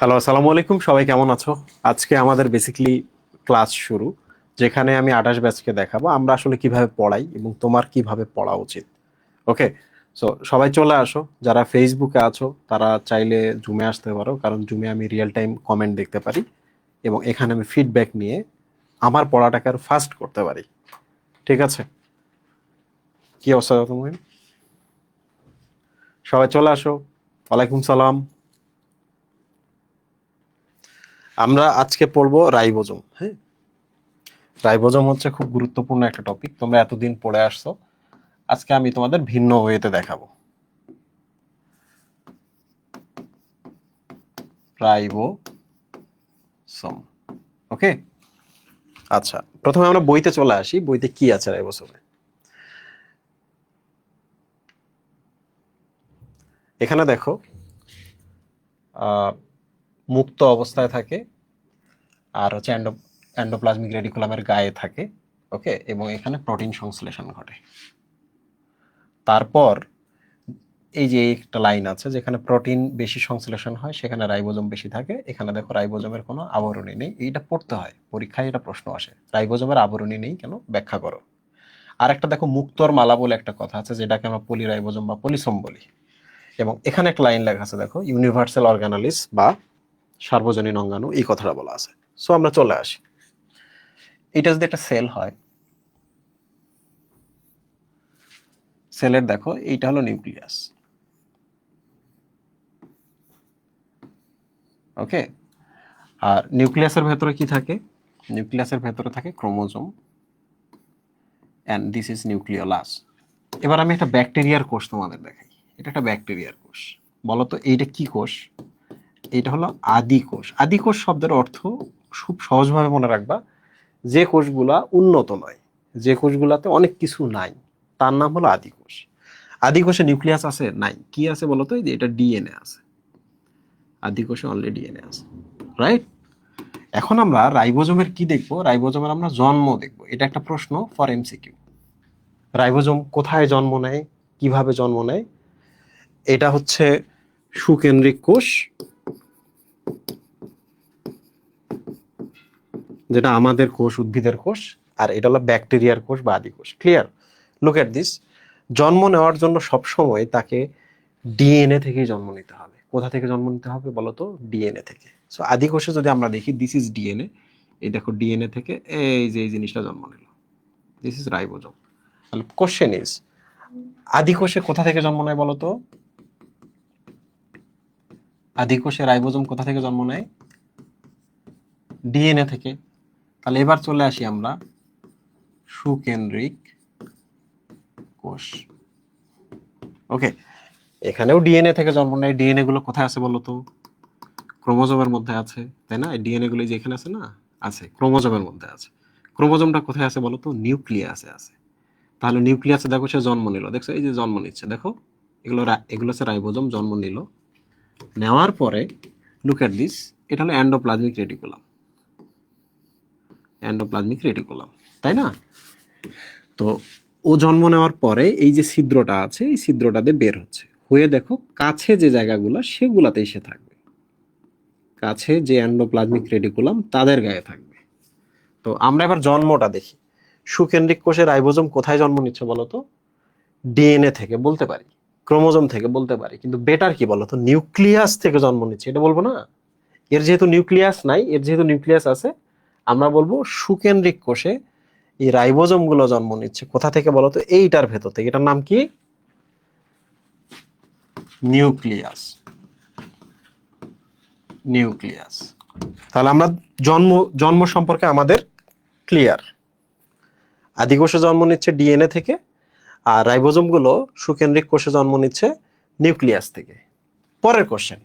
Hello, আসসালামু আলাইকুম। সবাই কেমন আছো? আজকে আমাদের বেসিক্যালি ক্লাস শুরু, যেখানে আমি 28 ব্যাচকে দেখাবো আমরা আসলে কিভাবে পড়াই এবং তোমার কিভাবে পড়া উচিত। ওকে, সো সবাই চলে আসো। যারা ফেসবুকে আছো তারা চাইলে জুমে আসতে পারো, কারণ জুমে আমি রিয়েল টাইম কমেন্ট দেখতে পারি এবং এখানে আমি ফিডব্যাক নিয়ে আমার পড়াটাকে আরো ফাস্ট করতে পারি। ঠিক আছে? কি অবস্থা তুমি? সবাই চলে আসো। ওয়ালাইকুম সালাম। আমরা আজকে পড়বো রাইবোজোম। হ্যাঁ, রাইবোজোম হচ্ছে খুব গুরুত্বপূর্ণ একটা টপিক, তোমরা এতদিন পড়ে আসছো। আজকে আমি তোমাদের ভিন্ন ওয়েতে দেখাবো রাইবোসোম। ওকে, আচ্ছা, প্রথমে আমরা বইতে চলে আসি। বইতে কি আছে রাইবোসোমে? এখানে দেখো, আহ, মুক্ত অবস্থায় থাকে, আর হচ্ছে এন্ডোপ্লাজমিক রেডিকুলামের গায়ে থাকে। ওকে, এবং এখানে প্রোটিন সংশ্লেষণ ঘটে। তারপর এই যে একটা লাইন আছে যেখানে প্রোটিন বেশি সংশ্লেষণ হয়, সেখানে রাইবোজোম বেশি থাকে। এখানে দেখো রাইবোজোমের কোনো আবরণী নেই। এইটা পড়তে হয়, পরীক্ষায় এটা প্রশ্ন আসে, রাইবোজোমের আবরণী নেই কেন, ব্যাখ্যা করো। আর একটা দেখো, মুক্তোর মালা বলে একটা কথা আছে, যেটাকে আমরা পলিরাইবোজোম বা পলিসোম বলি। এবং এখানে একটা লাইন লেখা আছে দেখো, ইউনিভার্সাল অর্গানালিস বা সার্বজনীন অঙ্গাণু, এই কথাটা বলা আছে। সো আমরা চলে আসি। এটা যদি একটা সেল হয়, সেলের দেখো এইটা হলো নিউক্লিয়াস। ওকে, আর নিউক্লিয়াসের ভেতরে কি থাকে? নিউক্লিয়াসের ভেতরে থাকে chromosome, and this is nucleolus. এবার আমি একটা ব্যাকটেরিয়ার কোষ তোমাদের দেখাই। এটা একটা ব্যাকটেরিয়ার কোষ। বলো তো এইটা কি কোষ? এটা হলো আদি কোষ। আদি কোষ শব্দের অর্থ খুব সহজভাবে মনে রাখবা, যে কোষগুলা উন্নত নয়, যে কোষগুলাতে অনেক কিছু নাই, তার নাম হলো আদি কোষ। আদি কোষে নিউক্লিয়াস আছে? নাই। কি আছে বলতো? এই যে এটা ডিএনএ আছে। আদি কোষে অনলি ডিএনএ আছে, রাইট? এখন আমরা রাইবোজোমের কি দেখবো? রাইবোজোমের আমরা জন্ম দেখবো। এটা একটা প্রশ্ন ফর এমসিকিউ। রাইবোজোম কোথায় জন্ম নেয়, কিভাবে জন্ম নেয়? এটা হচ্ছে সুকেন্দ্রিক কোষ, যেটা আমাদের কোষ, উদ্ভিদের কোষ। আর এটা হলো ব্যাকটেরিয়ার কোষ বা আদি কোষ। ক্লিয়ার? Look at this. জন্ম নেওয়ার জন্য সবসময় তাকে ডিএনএ থেকেই জন্ম নিতে হবে। কোথা থেকে জন্ম নিতে হবে বলতো? ডিএনএ থেকে। সো আদি কোষে যদি আমরা দেখি, দিস ইজ ডিএনএ। এই দেখো, ডিএনএ থেকে এই যে এই জিনিসটা জন্ম নিল, দিস ইজ রাইবোজোম। তাহলে কোশ্চেন ইজ, আদি কোষে কোথা থেকে জন্ম নেয় বলতো? আদি কোষে রাইবোজোম কোথা থেকে জন্ম নেয়? ডিএনএ থেকে। তাহলে এবার চলে আসি আমরা সুকেন্দ্রিক কোষ। ওকে, এখানেও ডিএনএ থেকে জন্ম নেয়। ডিএনএ গুলো কোথায় আছে বলতো? ক্রোমোজোমের মধ্যে আছে, তাই না? ডিএনএ গুলো যে এখানে আছে না, আছে ক্রোমোজোমের মধ্যে আছে। ক্রোমোজোমটা কোথায় আছে বলতো? নিউক্লিয়াসে আছে। তাহলে নিউক্লিয়াসে দেখো সে জন্ম নিল, দেখছো এই যে জন্ম নিচ্ছে, দেখো এগুলো হচ্ছে রাইবোজোম জন্ম নিল। নেওয়ার পরে লুক এট দিস, এটা হলো এন্ডোপ্লাজমিক রেটিকুলাম। এন্ডোপ্লাজমিক রেটিকুলাম, তাই না? তো ও জন্ম নেওয়ার পরে এই যে ছিদ্রটা আছে, এই ছিদ্রটাতে বের হচ্ছে, হয়ে দেখো কাছে যে জায়গাগুলো সেগুলাতেই সে থাকবে। কাছে যে এন্ডোপ্লাজমিক রেটিকুলাম তাদের গায়ে থাকবে। তো আমরা এবার জন্মটা দেখি। সুকেন্দ্রিক কোষের রাইবোজোম কোথায় জন্ম নিচ্ছে বলতো? ডিএনএ থেকে বলতে পারি, ক্রোমোজোম থেকে বলতে পারি, কিন্তু বেটার কি বলতো? নিউক্লিয়াস থেকে জন্ম নিচ্ছে, এটা বলবো না? এর যেহেতু নিউক্লিয়াস নাই, এর যেহেতু নিউক্লিয়াস আছে, আমরা বলবো সুকেন্দ্রিক কোষে এই রাইবোজোম গুলো জন্ম নিচ্ছে। কোথা থেকে বলতো? এইটার ভেতর থেকে। এটার নাম কি? নিউক্লিয়াস। নিউক্লিয়াস। তাহলে আমরা জন্ম জন্ম সম্পর্কে আমাদের ক্লিয়ার। আদি কোষে জন্ম নিচ্ছে ডিএনএ থেকে, আর রাইবোজোম গুলো সুকেন্দ্রিক কোষে জন্ম নিচ্ছে নিউক্লিয়াস থেকে। পরের কোশ্চেন,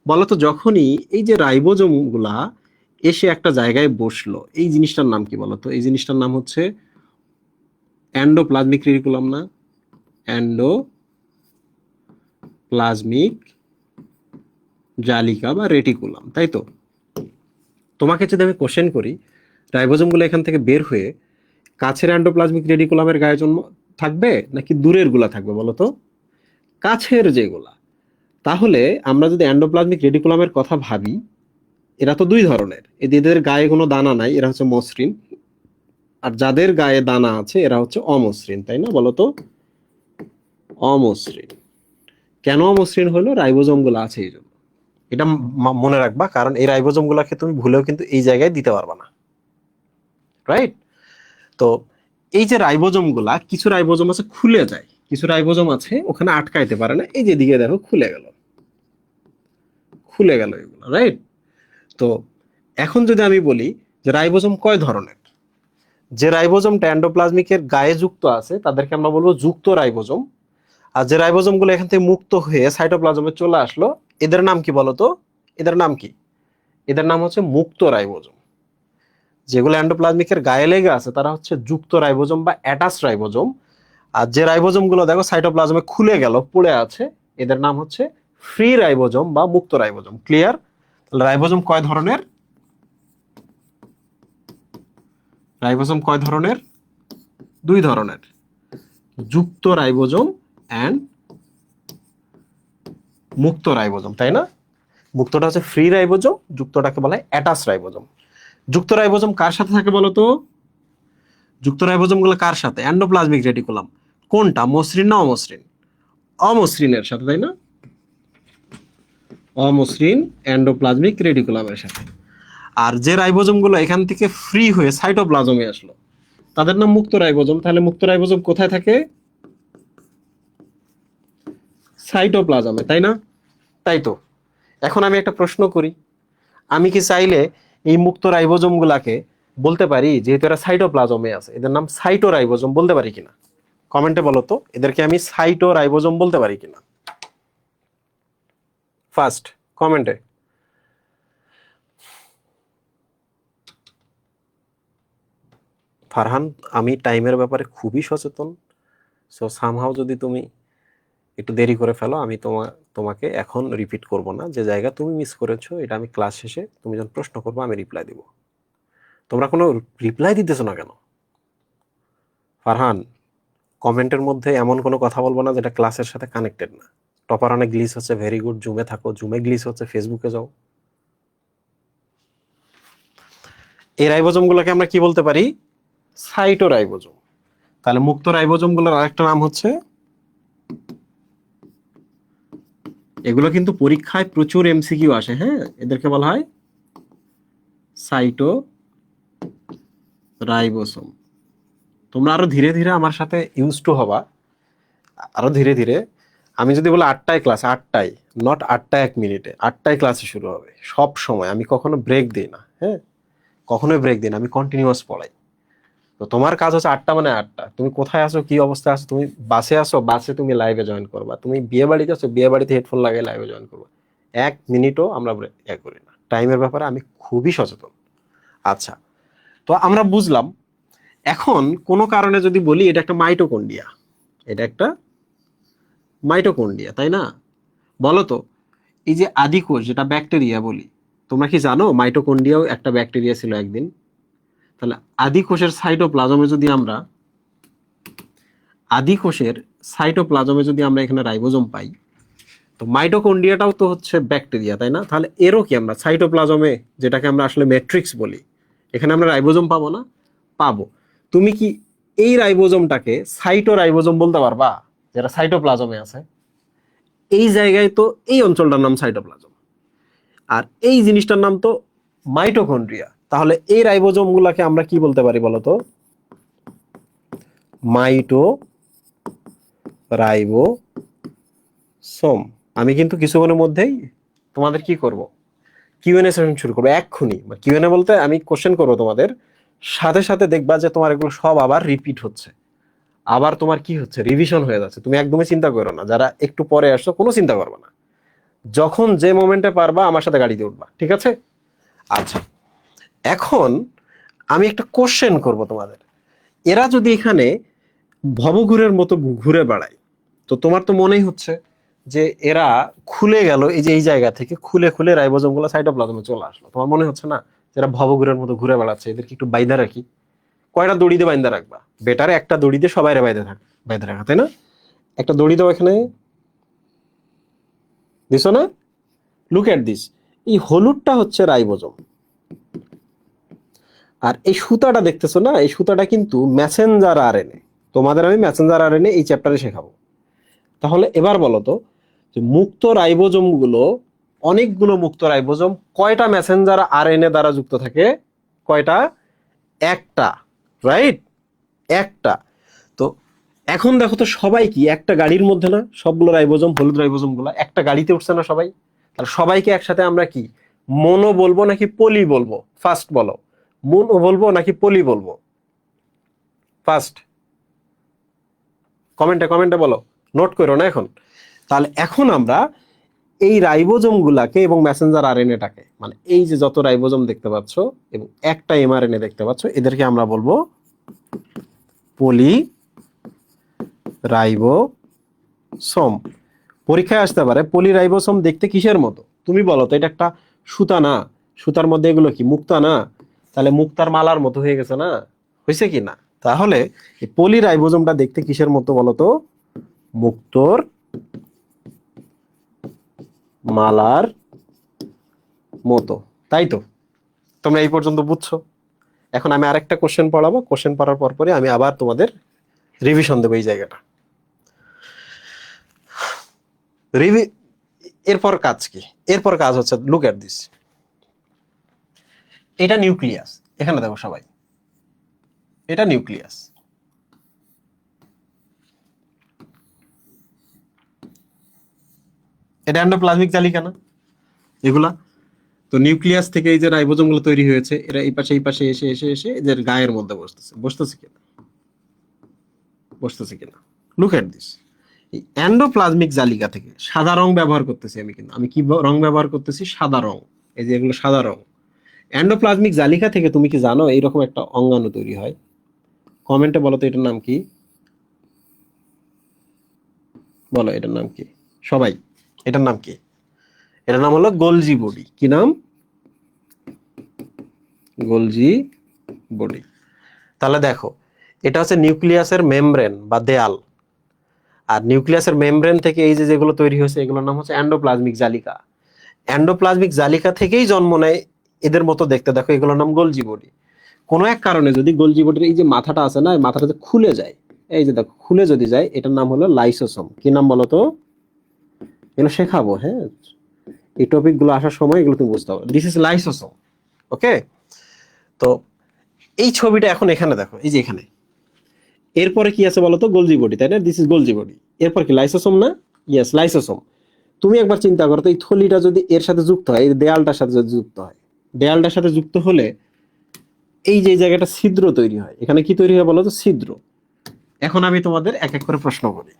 বলতো যখনই এই যে রাইবোজোম গুলা এসে একটা জায়গায় বসলো, এই জিনিসটার নাম কি বলতো? এই জিনিসটার নাম হচ্ছে এন্ডোপ্লাজমিক রেটিকুলাম, না? এন্ডোপ্লাজমিক জালিকা বা রেটিকুলাম, তাই তো? তোমাকে যদি আমি কোশ্চেন করি, রাইবোজোম গুলো এখান থেকে বের হয়ে কাছের এন্ডোপ্লাজমিক রেটিকুলামের গায়ে জন্ম থাকবে নাকি দূরের গুলা থাকবে বলতো? কাছের যেগুলা। তাহলে আমরা যদি এন্ডোপ্লাজমিক রেটিকুলামের কথা ভাবি, এরা তো দুই ধরনের, এদের গায়ে কোনো দানা নাই, এরা হচ্ছে মসৃণ, আর যাদের গায়ে দানা আছে এরা হচ্ছে অমসৃণ, তাই না? বলতো অমসৃণ। কেন অমসৃণ হলো? রাইবোজোম গুলো আছে এই জন্য। এটা মনে রাখবা, কারণ এই রাইবোজোম গুলাকে তুমি ভুলেও কিন্তু এই জায়গায় দিতে পারবা না, রাইট? তো এই যে রাইবোজোম গুলা, কিছু রাইবোজোম আছে খুলে যায়, কিছু রাইবোজোম আছে ওখানে আটকাইতে পারে না, এই যে দিকে দেখো খুলে গেল, খুলে গেল এগুলো, রাইট? তো এখন যদি আমি বলি যে রাইবোজোম কয় ধরনের, যে রাইবোজোমটা এন্ডোপ্লাজমিকের গায়ে যুক্ত আছে তাদেরকে আমরা বলবো যুক্ত রাইবোজোম, আর যে রাইবোজোম গুলো এখান থেকে মুক্ত হয়ে সাইটোপ্লাজমে চলে আসলো, এদের নাম কি বলতো? এদের নাম কি? এদের নাম হচ্ছে মুক্ত রাইবোজোম। যেগুলো এন্ডোপ্লাজমিকের গায়ে লেগে আছে তারা হচ্ছে যুক্ত রাইবোজোম বা অ্যাটাচ রাইবোজোম, আর যে রাইবোজোম গুলো দেখো সাইটোপ্লাজমে খুলে গেল, পড়ে আছে, এদের নাম হচ্ছে ফ্রি রাইবোজোম বা মুক্ত রাইবোজোম। ক্লিয়ার? তাহলে রাইবোজোম কয় ধরনের? রাইবোজোম কয় ধরনের? দুই ধরনের, যুক্ত রাইবোজোম এন্ড মুক্ত রাইবোজোম, তাই না? মুক্তটা হচ্ছে ফ্রি রাইবোজোম, যুক্তটাকে বলা হয় অ্যাটাচ রাইবোজোম। যুক্ত রাইবোজোম কার সাথে থাকে বলতো? যুক্ত রাইবোজোম গুলো কার সাথে? Endoplasmic reticulum. কোনটা, মসৃণ না অমসৃণ? অমসৃণের সাথে, তাই না? অমসৃণ এন্ডোপ্লাজমিক রেটিকুলামের সাথে। আর যে রাইবোজোম গুলো এখান থেকে ফ্রি হয়ে সাইটোপ্লাজমে আসলো তাদের নাম মুক্ত রাইবোজোম। তাহলে মুক্ত রাইবোজোম কোথায় থাকে? সাইটোপ্লাজমে, তাই না? তাই তো। এখন আমি একটা প্রশ্ন করি, আমি কি চাইলে এই মুক্ত রাইবোজোম গুলাকে বলতে পারি যেহেতু এরা সাইটোপ্লাজমে আছে এদের নাম সাইটো রাইবোজোম বলতে পারি কিনা? কমেন্টে বলো তো, এদেরকে আমি সাইটো রাইবোজোম বলতে পারি কিনা? ফার্স্ট কমেন্টে। ফারহান, আমি টাইমের ব্যাপারে খুবই সচেতন, সো সামহাও যদি তুমি একটু দেরি করে ফেলো, আমি তোমাকে এখন রিপিট করব না, যে জায়গা তুমি মিস করেছো এটা আমি ক্লাস শেষে তুমি যখন প্রশ্ন করবো আমি রিপ্লাই দিব। তোমরা কোনো রিপ্লাই দিতেছো না কেন? ফারহান, কমেন্টের মধ্যে এমন কোনো কথা বলবো না যেটা ক্লাসের সাথে কানেক্টেড না। টপার অনেক গ্লিচ হচ্ছে, ভেরি গুড, জুমে থাকো, জুমে গ্লিচ হচ্ছে, ফেসবুকে যাও। এই রাইবোজোম গুলোকে আমরা কি বলতে পারি? Cyto ribosome. তাহলে মুক্ত রাইবোজোম গুলোর আরেকটা নাম হচ্ছে, এগুলো কিন্তু পরীক্ষায় প্রচুর এমসিকিউ আসে, হ্যাঁ, এদেরকে বলা হয় সাইটো রাইবোসোম। তোমরা আরো ধীরে ধীরে আমার সাথে ইউজ টু হবা, আরো ধীরে ধীরে। আমি যদি বলি 8টায় ক্লাস, 8টায়, নট 8টা 1 মিনিটে, 8টায় ক্লাসে শুরু হবে সব সময়, আমি কখনো ব্রেক দিই না, হ্যাঁ, কখনোই ব্রেক দিই না, আমি কন্টিনিউয়াস পড়াই। তো তোমার কাজ হচ্ছে 8টা মানে 8টা, তুমি কোথায় আছো, কি অবস্থায় আছো, তুমি বাসে আসো, বাসে তুমি লাইভে জয়েন করবা, তুমি বিয়ে বাড়িতে আছো, বিয়ে বাড়িতে হেডফোন লাগিয়ে লাইভে জয়েন করবা। 1 মিনিটও আমরা ব্রেক করি না, টাইমের ব্যাপারে আমি খুবই সচেতন। আচ্ছা, তো আমরা বুঝলাম। এখন কোনো কারণে যদি বলি এটা একটা মাইটোকন্ড্রিয়া, এটা একটা মাইটোকন্ড্রিয়া, তাই না? বলো তো, এই যে আদিকোষ যেটা ব্যাকটেরিয়া বলি, তোমরা কি জানো মাইটোকন্ড্রিয়াও একটা ব্যাকটেরিয়া ছিল একদিন? তাহলে আদিকোষের সাইটোপ্লাজমে যদি আমরা, আদিকোষের সাইটোপ্লাজমে যদি আমরা এখানে রাইবোজোম পাই, তো মাইটোকন্ড্রিয়াটাও তো হচ্ছে ব্যাকটেরিয়া, তাই না? তাহলে এরও কি আমরা সাইটোপ্লাজমে, যেটাকে আমরা আসলে ম্যাট্রিক্স বলি, এখানে আমরা রাইবোজোম পাবো না? পাবো। তুমি কি এই রাইবোজোমটাকে সাইটো রাইবোজোম বলতে পারবা, যেটা সাইটোপ্লাজমে আছে? এই জায়গায় তো এই অঞ্চলটার নাম সাইটোপ্লাজম, আর এই জিনিসটার নাম তো মাইটোকন্ড্রিয়া। তাহলে এই রাইবোজোম গুলাকে আমরা কি বলতে পারি বলতো? মাইটো রাইবোসোম। আমি কিন্তু কিছুক্ষণের মধ্যেই তোমাদের কি করব, কিউএনএ সেশন শুরু করবো এক্ষুনি। কিউএনএ বলতে আমি কোশ্চেন করবো তোমাদের, সাথে সাথে দেখবা যে তোমার এগুলো সব আবার রিপিট হচ্ছে, আবার তোমার কি হচ্ছে, রিভিশন হয়ে যাচ্ছে। তুমি একদমই চিন্তা করো না, যারা একটু পরে আসছো কোনো চিন্তা করবে না, যখন যে মোমেন্টে পারবা আমার সাথে গাড়িতে উঠবা, ঠিক আছে? আচ্ছা, এখন আমি একটা কোশ্চেন করব তোমাদের, এরা যদি এখানে ভবঘুরের মতো ঘুরে বেড়ায়, তো তোমার তো মনেই হচ্ছে যে এরা খুলে গেল, এই যে এই জায়গা থেকে খুলে খুলে রাইবোজোম গুলো সাইটোপ্লাজমে চলে আসলো, তোমার মনে হচ্ছে না যে এরা ভবঘুরের মতো ঘুরে বেড়াচ্ছে, এদেরকে একটু বাইন্ধা রাখি? কয়টা দড়ি দিয়ে বাইন্ধা রাখবা? বেটারে একটা দড়ি দিয়ে সবাই বাইন্ধে রাখা, তাই না? একটা দড়ি দাও এখানে, দিছো না? লুক এট দিস, এই হলুদটা হচ্ছে রাইবোজোম, আর এই সুতাটা দেখতেছো না, এই সুতাটা কিন্তু মেসেঞ্জার আরএনএ। তোমাদের আমি মেসেঞ্জার আরএনএ এই চ্যাপ্টারে শেখাবো। তাহলে এবার বলো তো, যে মুক্ত রাইবোজোম গুলো, অনেকগুলো মুক্ত রাইবোজোম কয়টা মেসেঞ্জার আরএনএ দ্বারা যুক্ত থাকে? কয়টা? একটা, রাইট? একটা। তো এখন দেখো তো, সবাই কি একটা গাড়ির মধ্যে না? সবগুলো রাইবোজোম, হলুদ রাইবোজোম গুলা একটা গাড়িতে উঠছে না সবাই? তাহলে সবাইকে একসাথে আমরা কি মোনো বলবো নাকি পলি বলবো? ফার্স্ট বলো, মোনো বলবো নাকি পলি বলবো? ফার্স্ট কমেন্টে কমেন্টে বলো, নোট করো না এখন। তাহলে এখন আমরা এই রাইবোজোম গুলাকে এবং মেসেঞ্জার আরএনএটাকে, মানে এই যে যত রাইবোজোম দেখতে পাচ্ছ এবং একটা এমআরএনএ দেখতে পাচ্ছ, এদেরকে আমরা বলবো পলি রাইবোসোম। পরীক্ষায় আসতে পারে পলি রাইবোসোম দেখতে কিসের মতো? তুমি বলো তো, এটা একটা সুতা না? সুতার মধ্যে এগুলো কি মুক্তা না? তাহলে মুক্তার মালার মতো হয়ে গেছে না? হয়েছে কি না? তাহলে এই পলি রাইবোজোমটা দেখতে কিসের মতো বলো তো? মুক্তোর মালার মতো, তাই তো? তোমরা এই পর্যন্ত বুঝছো? এখন আমি আরেকটা কোশ্চেন পড়াবো, কোশ্চেন পড়ার পর পরে আমি আবার তোমাদের রিভিশন দেবো এই জায়গাটা। এরপর কাজ কি? এরপর কাজ হচ্ছে, লুক এট দিস, এটা নিউক্লিয়াস। এখানে দেখো সবাই, এটা নিউক্লিয়াস। এটা এন্ডোপ্লাজমিক জালিকা না এগুলা? তো নিউক্লিয়াস থেকে এই যে রাইবোজোম গুলো তৈরি হয়েছে, এরা এই পাশে এসে এসে এসে এদের গায়ের মধ্যে বসতেছে। বসতেছে কিনা? বসতেছে কিনা? লুক এট দিস, এই এন্ডোপ্লাজমিক জালিকা থেকে সাদা রং ব্যবহার করতেছি আমি, কিন্তু আমি কি রং ব্যবহার করতেছি? সাদা রং। এই যে এগুলো সাদা রং। এন্ডোপ্লাজমিক জালিকা থেকে তুমি কি জানো এইরকম একটা অঙ্গাণু তৈরি হয়? কমেন্টে বলো তো এটার নাম কি? বলো এটার নাম কি সবাই? এটার নাম কি? এটার নাম হলো গোলজি বডি। কি নাম? Golgi body. তাহলে দেখো, এটা হচ্ছে নিউক্লিয়াসের মেমব্রেন বা দেয়াল। আর নিউক্লিয়াসের মেমব্রেন থেকে এই যে যেগুলো তৈরি হয়েছে, এগুলোর নাম হচ্ছে এন্ডোপ্লাজমিক জালিকা। এন্ডোপ্লাজমিক জালিকা থেকেই জন্ম নেয় এদের মতো দেখতে, দেখো এগুলোর নাম গোলজি বডি। কোনো এক কারণে যদি গোলজি বডির এই যে মাথাটা আছে না, এই মাথাটা যদি খুলে যায়, এই যে দেখো খুলে যদি যায়, এটার নাম হলো লাইসোসোম। কি নাম বলো তো? এগুলো শেখাবো, হ্যাঁ? এই টপিক গুলো আসার সময় এগুলো তুমি বুঝতে হবে। This is lysosome. ওকে? তো এই ছবিটা এখন এখানে দেখো, এই যে এখানে। এরপরে কি আছে বলো তো? গোলজি বডি, তাই না? This is Golgi body. এরপর কি লাইসোসোম না? Yes, lysosome. তুমি একবার চিন্তা করো তো, এই থলিটা যদি এর সাথে যুক্ত হয়, এই দেয়ালটার সাথে যদি যুক্ত হয়, দেয়ালটার সাথে যুক্ত হলে এই যে জায়গাটা ছিদ্র তৈরি হয়, এখানে কি তৈরি হয় বলো তো? ছিদ্র। এখন আমি তোমাদের এক এক করে প্রশ্ন করি।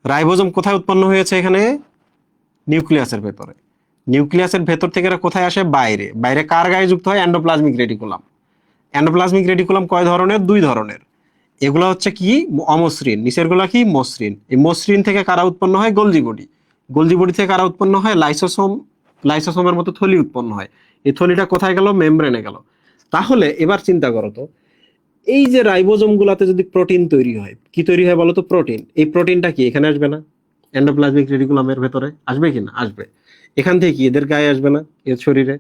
রাইবোজোম কোথায় উৎপন্ন হয়েছে? এখানে নিউক্লিয়াসের ভেতরে। নিউক্লিয়াসের ভেতর থেকে এরা কোথায় আসে? বাইরে। বাইরে কার গায়ে যুক্ত হয়? Endoplasmic reticulum. এন্ডোপ্লাজমিক রেটিকুলাম কয় ধরনের? দুই ধরনের। এগুলো হচ্ছে কি? অমসৃণ। নিচের গুলা কি? মসৃণ। এই মসৃণ থেকে কারা উৎপন্ন হয়? Golgi body. গোলজি বডি থেকে কারা উৎপন্ন হয়? লাইসোসোম। লাইসোসোমের মতো থলি উৎপন্ন হয়। এই থলিটা কোথায় গেল? মেমব্রেনে গেল। তাহলে এবার চিন্তা করো তো, এই যে রাইবোজোম গুলাতে যদি প্রোটিন তৈরি হয়, কি তৈরি হয় বলো তো? প্রোটিন। এই প্রোটিনটা কি এখানে আসবে না? এন্ডোপ্লাজমিক রেটিকুলামের ভেতরে আসবে কি না? আসবে। এখান থেকে কি এদের গায়ে আসবে না? এর শরীরে।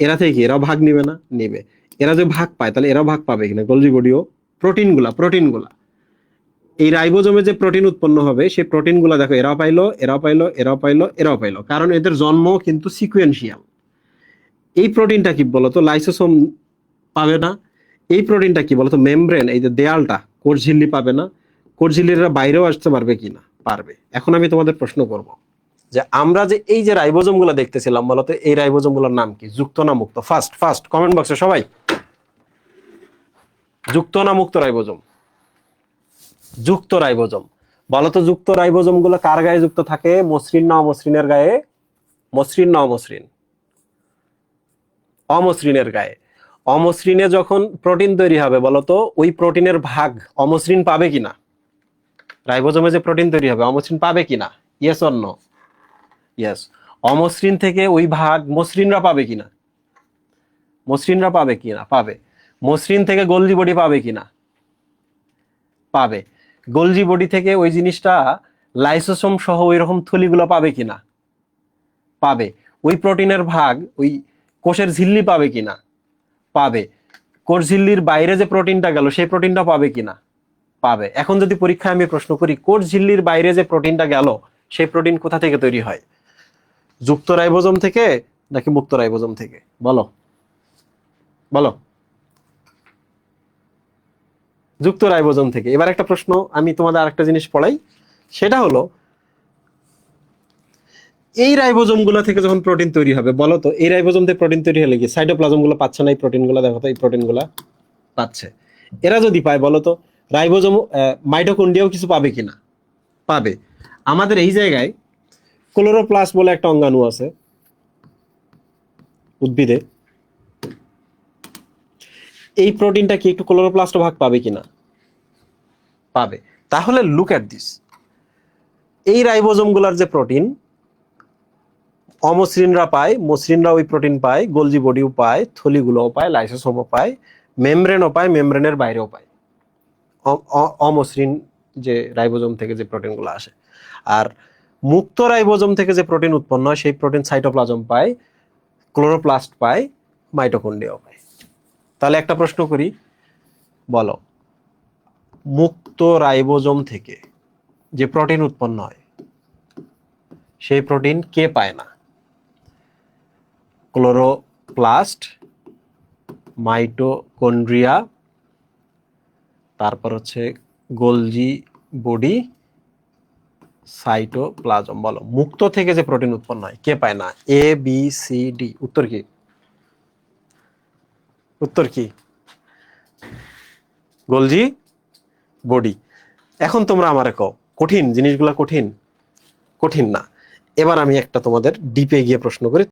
এরা থেকে কি এরাও ভাগ নিবে না? নিবে। এরা যে ভাগ পায়, তাহলে এরাও ভাগ পাবে কিনা? গোলজি বডিও। প্রোটিনগুলা এই রাইবোজোমে যে প্রোটিন উৎপন্ন হবে, সেই প্রোটিনগুলো দেখো, এরাও পাইলো, এরাও পাইলো, এরাও পাইলো, এরাও পাইলো, কারণ এদের জন্ম কিন্তু সিকুয়েন্সিয়াল। এই প্রোটিনটা কি বলতো? লাইসোসোম পাবে না। এই প্রোটিনটা কি বলতো? মেমব্রেন, এই যে দেয়ালটা, কোষ ঝিল্লি পাবে না। কোষ ঝিল্লিরা বাইরেও আসতে পারবে কিনা? পারবে। এখন আমি তোমাদের প্রশ্ন করব, যে আমরা যে এই যে রাইবোজোম গুলো দেখতেছিলাম, বলতো এই রাইবোজোম গুলোর নাম কি? যুক্ত না মুক্ত? ফার্স্ট ফার্স্ট কমেন্ট বক্সে সবাই, যুক্ত না মুক্ত রাইবোজোম? যুক্ত রাইবোজোম। বলতো যুক্ত রাইবোজোম গুলো কার গায়ে যুক্ত থাকে? মসৃণ না অমসৃণের গায়ে? মসৃণ না অমসৃণ? অমসৃণের গায়ে। অমসৃণে যখন প্রোটিন তৈরি হবে, বলতো ওই প্রোটিনের ভাগ অমসৃণ পাবে কিনা? রাইবোজোমে যে প্রোটিন তৈরি হবে, অমসৃণ পাবে কিনা? Yes or no? ইয়েস। অমসৃণ থেকে ওই ভাগ মসৃণরা পাবে কিনা? মসৃণরা পাবে কিনা? পাবে। মসৃণ থেকে গোলজি বডি পাবে কিনা? পাবে। গোলজি বডি থেকে ওই জিনিসটা লাইসোসোম সহ ওই রকম থলিগুলো পাবে কিনা? পাবে। ওই প্রোটিনের ভাগ ওই কোষের ঝিল্লি পাবে কিনা? পাবে। কোষ ঝিল্লির বাইরে যে প্রোটিনটা গেল সেই প্রোটিনটা পাবে কিনা? পাবে। এখন যদি পরীক্ষায় আমি প্রশ্ন করি কোষ ঝিল্লির বাইরে যে প্রোটিনটা গেল সেই প্রোটিন কোথা থেকে তৈরি হয়? যুক্ত রাইবোজোম থেকে নাকি মুক্ত রাইবোজোম থেকে? বলো বলো। যুক্ত রাইবোজোম থেকে। এবার একটা প্রশ্ন আমি তোমাদের আরেকটা জিনিস পড়াই, সেটা হলো এই রাইবোজোম গুলো থেকে যখন প্রোটিন তৈরি হবে, বলো তো এই রাইবোজোম থেকে প্রোটিন তৈরি হলে কি সাইটোপ্লাজম গুলো পাচ্ছে না এই প্রোটিন গুলো? দেখো তো এই প্রোটিন গুলা পাচ্ছে। এরা যদি পায় বলো তো রাইবোজোম মাইটোকন্ড্রিয়াও কিছু পাবে কিনা? পাবে। আমাদের এই জায়গায় ক্লোরোপ্লাস্ট বলে একটা অঙ্গাণু আছে উদ্ভিদে, এই প্রোটিনটা কি একটু ক্লোরোপ্লাস্ট ভাগ পাবে কিনা? পাবে। তাহলে লুক এট দিস, এই রাইবোজোম গুলার যে প্রোটিন অমসৃণরা পায়, মসৃণরা ওই প্রোটিন পায়, গোলজি বডিও পায়, থলিগুলোও পায়, লাইসোসোমও পায়, মেমব্রেনও পায়, মেমব্রেনের বাইরেও পায় অমসৃণ যে রাইবোজোম থেকে যে প্রোটিনগুলো আসে। আর মুক্ত রাইবোজোম থেকে যে প্রোটিন উৎপন্ন হয় সেই প্রোটিন সাইটোপ্লাজম পায়, ক্লোরোপ্লাস্ট পায়, মাইটোকন্ড্রিয়াও পায়। তাহলে একটা প্রশ্ন করি, বলো মুক্ত রাইবোজোম থেকে যে প্রোটিন উৎপন্ন হয় সেই প্রোটিন কে পায় না? ক্লোরোপ্লাস্ট, মাইটোকন্ড্রিয়া, তারপর হচ্ছে গোলজি বডি, সাইটোপ্লাজম। বলো মুক্ত থেকে যে প্রোটিন উৎপন্ন হয় কে পায় না? A B C D. উত্তর কি? উত্তর কি? Golgi body. এখন তোমরা আমারে কও কঠিন জিনিসগুলা কঠিন? কঠিন না। এবার আমি একটা তোমাদের ডিপে গিয়ে প্রশ্ন করি।